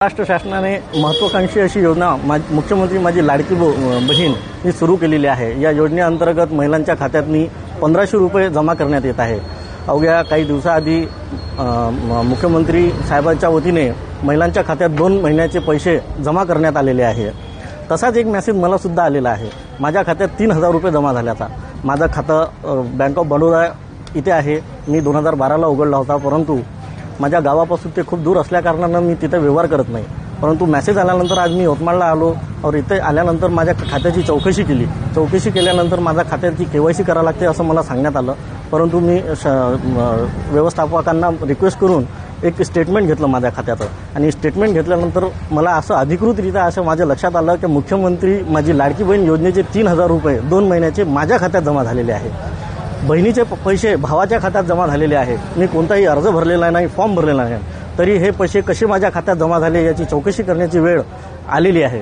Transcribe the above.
महाराष्ट्र शासनाने महत्त्वाकांक्षी अशी योजना मुख्यमंत्री माझी लाडकी बहीण ही सुरू केलेली आहे। या योजनेअंतर्गत महिलांच्या खात्यातनी 1500 रुपये जमा करण्यात येत आहे। अवघ्या काही दिवसाआधी मुख्यमंत्री साहेबांच्या वतीने महिलांच्या खात्यात 2 महिन्याचे पैसे जमा करण्यात आलेले आहे। तसाच एक मेसेज मला सुद्धा आलेला आहे। माझ्या खात्यात 3000 रुपये जमा झाल्याचा। माझं खातं बँक ऑफ बडोदा इथे आहे। मी 2012ला उघडला होता, परंतु माझ्या गावापासून ते खूप दूर असल्याकारणानं मी तिथे व्यवहार करत नाही। परंतु मेसेज आल्यानंतर आज मी यवतमाळला आलो और इथे आल्यानंतर माझ्या खात्याची चौकशी केली। चौकशी केल्यानंतर माझ्या खात्याची केवायसी करायला लागते असं मला सांगण्यात आलं। परंतु मी व्यवस्थापकांना रिक्वेस्ट करून एक स्टेटमेंट घेतलं माझ्या खात्याचं, आणि स्टेटमेंट घेतल्यानंतर मला असं अधिकृतरित्या असं माझ्या लक्षात आलं की मुख्यमंत्री माझी लाडकी बहीण योजनेचे 3000 रुपये 2 महिन्याचे माझ्या खात्यात जमा झालेले आहे। बहिणीचे पैसे भावाच्या खात्यात जमा झालेले आहेत। मी कोणताही अर्ज भरलेला नाही, फॉर्म भरलेला नाही, तरी हे पैसे कसे माझ्या खात्यात जमा झाले याची चौकशी करण्याची वेळ आलेली आहे।